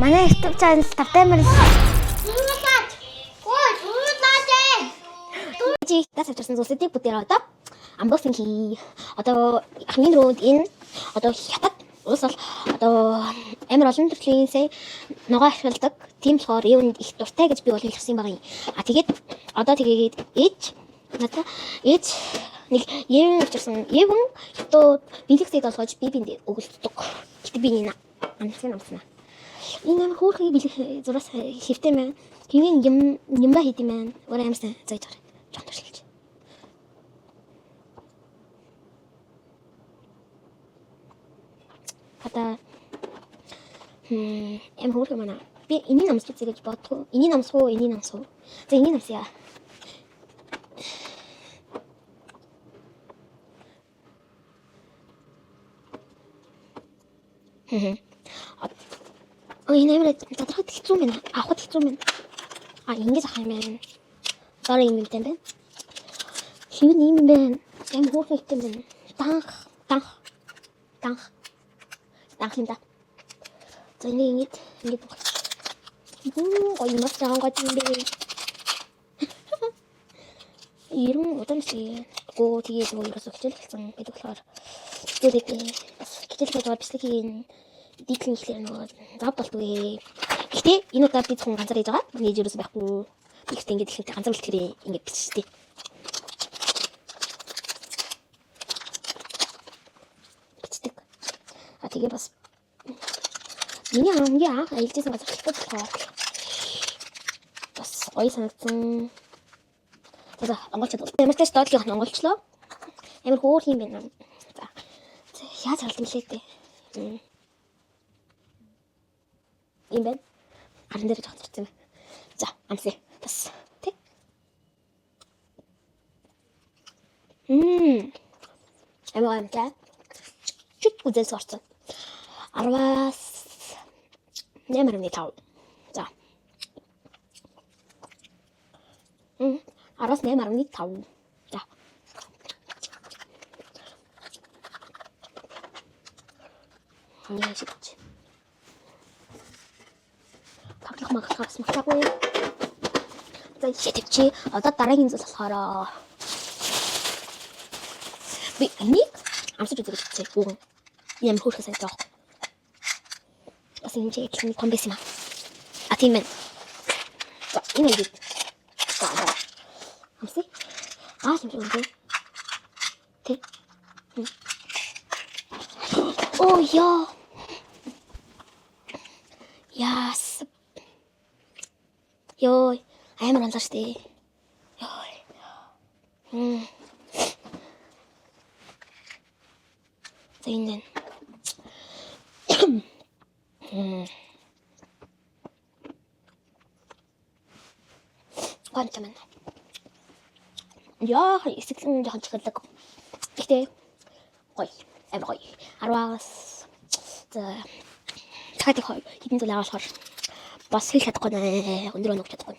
Манай YouTube channel тавтаймар чи гасч авчихсан зүйлсүүдийг бүгдээ одоо unboxing хий. Одоо хамгийн рүү энэ одоо хятад улс бол одоо амар олон төрлийн ногоо ашигладаг. Тийм болохоор юунд их дуртай гэж би бол хэлсэн байгаа юм. А тэгээд одоо тэгээд надаа нэг юм авчихсан. Евэн хятад бэлгэцээд олгож би бинд өгөлддөг. Гэтэ би энэ амтна. Энэ амар хөөрхий бэлэг зураас хэвтэй мэн. Хинэн юм ба хийдэм мэн. Өөр амарсан зааж гараа. Жон төршилж. Одоо em хөөрхий манай. Би энийг намсч гэж бодсон. Энийг намсуу. За энийг намсъя. Энэ амар задрахад хэцүү мэн. Авахд хэцүү мэн. Ингэж авах юм байна. Дараа юм юм байна. Хин юм байна. Эм хөөрхий юм байна. Данх юм да. За ингэж гоё юм байна гоё юм бэ. Ирэн удамшиг гоо тэгээд өөрөөсөө хичээлсэн гэдэг болохоор тэгээд бас хичээлээ жоод бичлэгийн дийлэн ихлээр нөгөө зав болтгүй. Гэтэ энэ удаа би зөвхөн ганцаар хийж байгаа. Миний жирээс байхгүй. Би ихтэй ингэж ихэнтэй ганцаар үлдэхээр ингэж биччихтэй. Бичдэг. Тэгээ бас миний хамгийн анх аялжсэн газар болохоор бас гоё санагдсан. За монголчууд ямарчтай доотлих монголчлоо. Амар хөөр юм байна. За яаж харалт юм лээ дээ. Юм байна. Харин дээр жоох зарцсан байна. За амсъя. Бас тий. Амар амтай. Чүт үзэл сорсон. 10-аас 8.5. За. 10-аас 8.5. За. Яа шигч. Таглах магадгүй смагтаагүй. За шитгэвчи. Одоо дараагийн зүйл болохоор би энийг амсаж үзэж үзье. Үгүй. Ямар хөөрхөн санагдах. Бас энэ чи их том байсан юм аа. Тийм байна. За энэ үед. Амсъя. Юм шиг үү? Тэ. Оо яа. Яс. Йоо, амар онцлог штэ. Йоо. За энэ. Гонцман. Яа, эсэглэн жоохон чиглэг. Гэтэ гоё. Амар гоё. 10-аас за цагт хитэн зүйл аваалахаар бас хэлж чадахгүй нэ. Өндөр өнөг чадахгүй.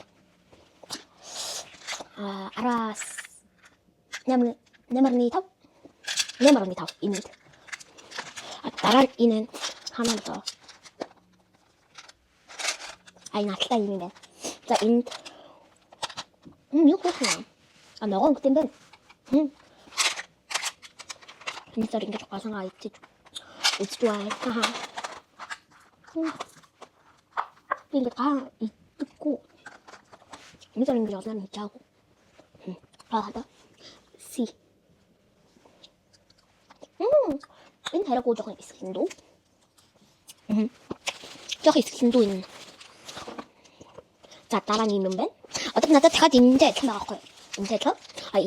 10-аас 8.5 энэ. Дараа энэ ханаа доо. Наалтай юм байна. За энд юу гэх юм? Ногоо өнгөтэй байна. Энэ зэрэг ингэж голонгаа идэж үзтуай. Би ингэ гаа идэггүй. Энэ зэрэг ингэж олоо хийжаагүй. Аа си. Энэ хараагүй жоохон эсгэлэн дүү. Жоохон эсгэлэн дүү энэ. За дараа нь юм байна. Одоо надад дахиад энэтэй адилхан байгаа байхгүй юу? Энэтэй адилхан.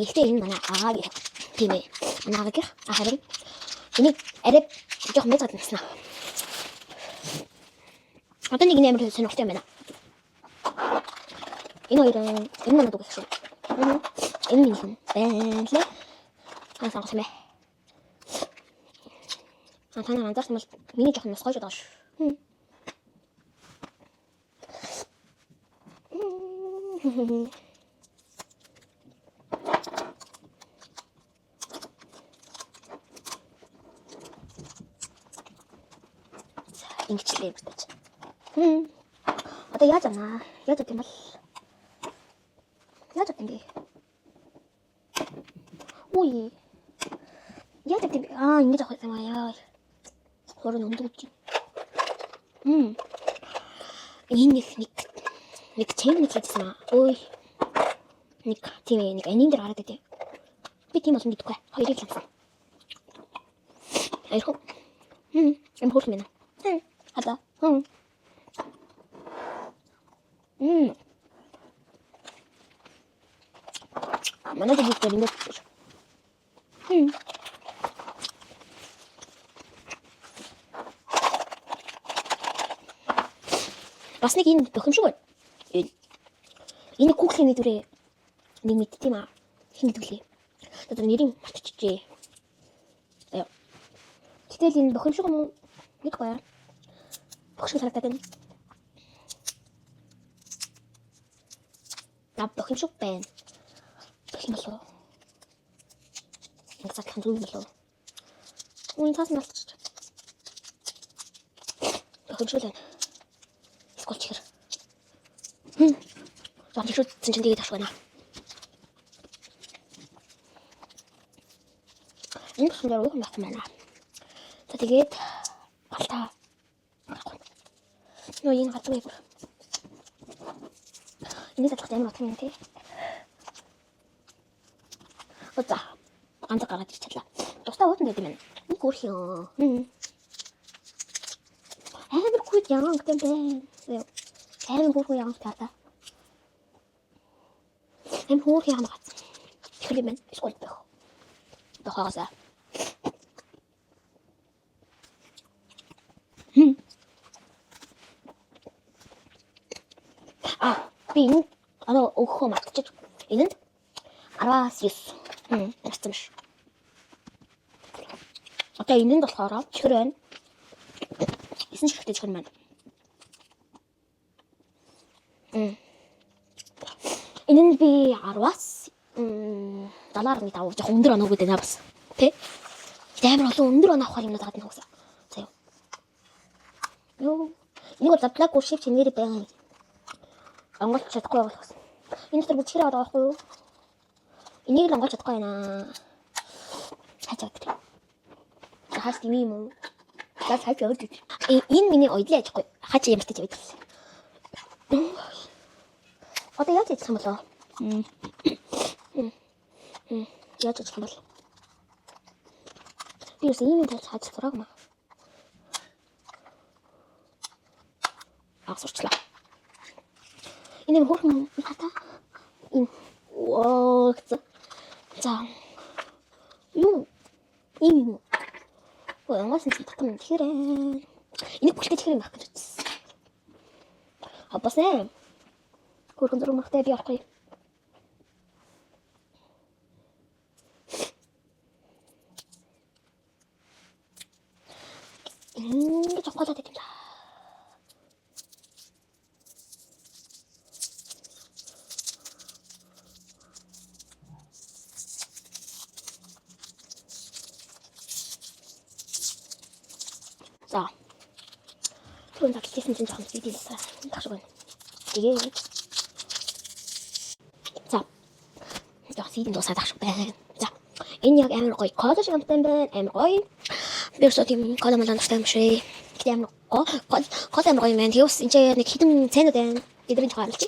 Ихтэй энэ манай аагийн тийм ээ. Манай аагийн харин энийг арай жоохон мэд гаднасна. Одоо нэг нэмэр сонирхолтой юм байна. Энэ хоёрын энэ манад үгүйсэн. Энэ минийхэн байна лээ. Сонгосон бай. Танаа анзаарсан бол миний жоохон нас гойж байгаа шүү. Ингэчлээ гэж. Одоо яаж байна? Яаж юм бол? Яаж юм бэ? Ui. Яаж юм бэ? Ингэж авах юм аа. Хорон өндөж. Энэ нэг чейн хийсэн аа. Ой. Нэг тийм нэг анийн дээр хараад байдیں۔ Би тийм болсон гэдэггүй. Хоёрыг л амсан. Айхуу. Эм хурц минь. Хада. Манай дэвийг дээр ингэж. Бас нэг энэ бохимшиг байна. Энэ куклийн дүрээ нэг мэд тийм аа. Хин гэдгэлээ. Одоо нэрийг мартчихжээ. Аяа. Гэтэл энэ бохимшиг юм уу? Нэг гоё. Бохимшиг харагдаад байна. Бохимшиг байна. Бохим болов. Нэг цаатхан зүйл болов. Үн цаас мартчих. Бохимшиг байна. Скол чихэр. Зам чихэр чинь тэгээд ашиг байна. Энэ бохимшиг руу юм байна. За тэгээд галтаа. Нөө энэ галтаа бүр. Энэ залхах юм байна тий. Оза. Ганц гараад ирчихлаа. Тусдаа уутан гэдэг юм. Нэг өөр юм. Амар кут яан гэдэг юм. Амар хөөрхөн яан таата. Эм хөөрхөн яан гат. Тэгэхээр юм эсвэл байх. Дохоогоосаа. Би энэ өгөхөө мартчих. Энэ 19. Ястам ш. Одоо энэ нь болохоор чихэр байна. 9 чихртэй чихэр маань. Энэ нь би 10-аас 7.5 жоох өндөр оноо гэдэг наа бас. Тэ? Амар олон өндөр оноо авах юм надад нэг үсэ. За юу. Энийг бол задлаг гүшив чинээр байна. Онгойлч чадахгүй болох. Энэ дотор бүчгэрээ байгаа байхгүй юу? Энийг л онгойлч чадахгүй байна. Хачаад тэр. Хаас тийм юм уу? Хаас яваад тэр. Энэ миний ойлоо яахгүй. Хаач юм битэж яваад тэр. Одоо яаж хийх юм болоо? Яаж хийх юм бол? Би юусе ийм дээр хаач сураг маа. Сурчлаа. Энэ хөөрхөн хата. За. Юу? Энэ. Онгоос нь татсан тэгэхээр энэ бүлтэй тэгэхээр байх гэж үзсэн. Хабас нэ. Хөөрхөн зураг махтай би авахгүй. Ингэж авахгүй гэдэг юм да. За. Түрүүн задлажсэн чинь жоохон CD лээ. Тагшгүй байна. Тэгээд. За. Яг CD дуусаад тагшгүй байна. За. Энэ яг амар гоё код шиг амттай байна. Амар гоё. Би өсөө тийм код амлаа настай юм шиг. Гэтэ амар код амар гоё юм байна. Тэгээс энэ чинь нэг хідэн цайнууд байна. Эдрийн жоохон алж.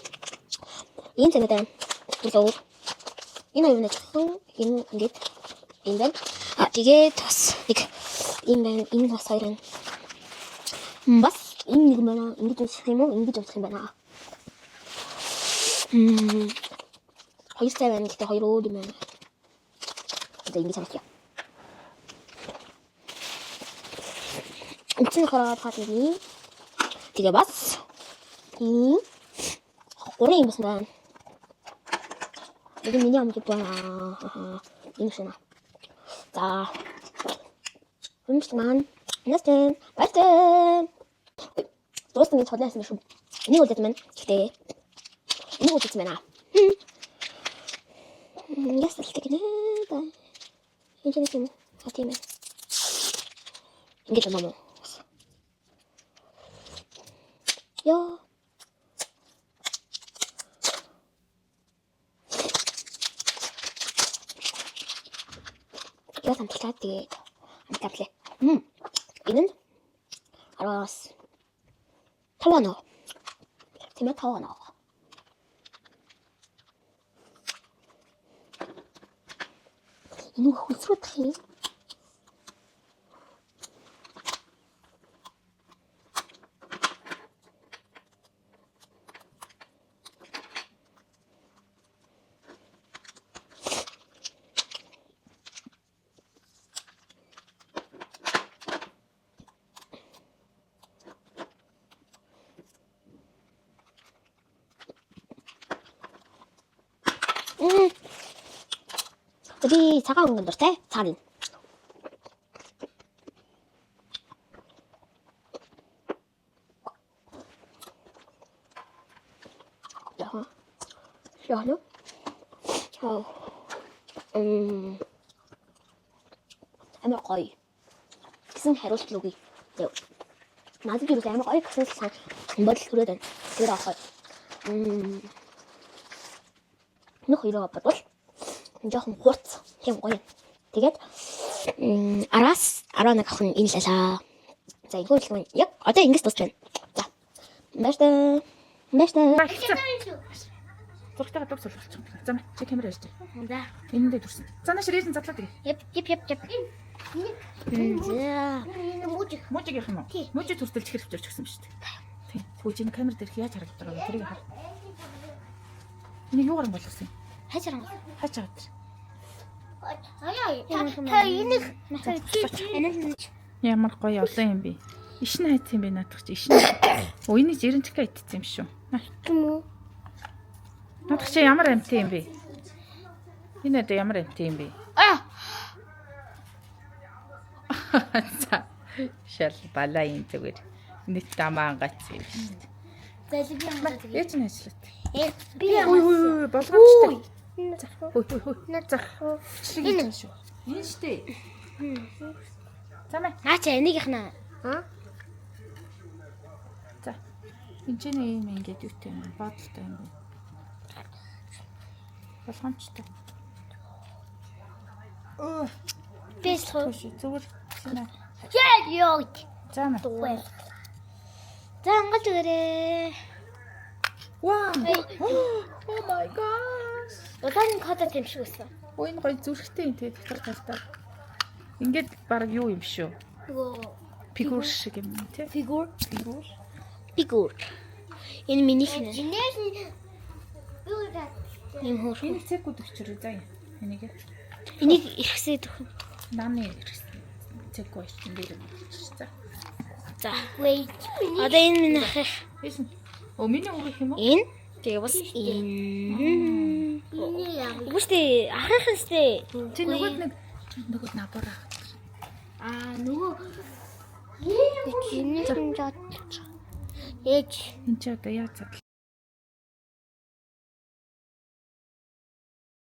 Энэ цайнууд байна. Үлээ. Энэ юу нэчсэн? Энэ ингээд энэ байна. Тэгээд бас нэг энэ байна. Энэ бас хоёр байна. Бас энэ нэг mana ингэж унших юм уу? Ингэж унших юм байна. Хоёр цай байна. Гэтэ хоёр өөр юм байна. Одоо ингэж харах юм. Эцэг хараад хатны. Тэгээ бас энэ гурван юм байна. Нэг миний амт байна. Энэ шина. За. Хүмүүс маань Настен, байтэн. Доостын гэж хотлаасан шүү. Энийг үлдээд маань. Гэхдээ энийг үлдээсэн байна. Ясалдаг нэ. Энэ юм. Хатим. Ингэж юм уу? Ёо. Яа самтлаад тэгээд амтлаа. Энэ нь 10-аас 5 оноо. Тийм ээ 5 оноо. Энэ хөлсрүүд хий. 우리 차가운 건 어때? 살인. 야너? амар гоё. Гэсэн хариулт өгье. Надад юу амар гоё гэсэн бодол төрөөд байна. Тэр авах. Нөх ирээ бодвол жоохон хурц тийм гоё. Тэгээд 10-аас 11 ах нь энэ л алаа. За энэ хөлгөө яг одоо ингэж дуусч байна. За. Бааштай. Зургатайгаа дог сурвалж байгаа. За чи камер ярьж. За. Энэ дээр дүрсэн. За нааш рейсэн задлаа тэгээ. Яп. За. Мужиг ярих юм уу? Мужиг төртөлж хэрэг авчирч гисэн биз дээ. Тийм. Тэгвэл энэ камер дээр яаж харагдаж байгаа вэ? Тэрийг хар. Энийг юугаар болгосон юм? Хайж байгаа. Та энийг Ямар гоё олон юм бэ? Ишин хайц юм бэ наадах чи ишин. Өө энийг 90 цэка идсэн юм шүү. юм уу? Наадах чи ямар амттай юм бэ? Энэ одоо ямар амттай юм бэ? За. Шал балаа юм зүгээр. Нийт тамаан гац юм шүү дээ. За би Яаж нь ажиллаад? би Ой болгоомжтой. За. энэ шүү. Энэ штэ. За мэ. наач энийг ихнаа. За. Энд чинь юм ингээд юутай юм бодолтой юм бэ? Болгоомжтой. Бэсхөө. Зүгээр. Яа. За мэ. За ангаж өгөөрэй. Wow. Oh my gosh. Удаан кодод юм шиг өссөн. Ой энэ гоё зүрхтэй юм те дотор талтаа. Ингээд баг юу юм шүү. Фигур шиг юм те. Фигур. Энэ миний хинэ. Ийм хөр. Энэ цэгүүд өчрөө заа. Энийг Энийг ихсээд өгөх. нааны цэггүй ирсэн дээр юм. За. Wait. Одоо энэ миний ах. Эсэн. Оо миний өгөх юм уу? Энэ тэгээ бас энэ. Үгүйтэй ахын хэстэй. Чи нөгөөд набар. Нөгөө энэ жоо. Ээж. Энд чи одоо яаж задлаа?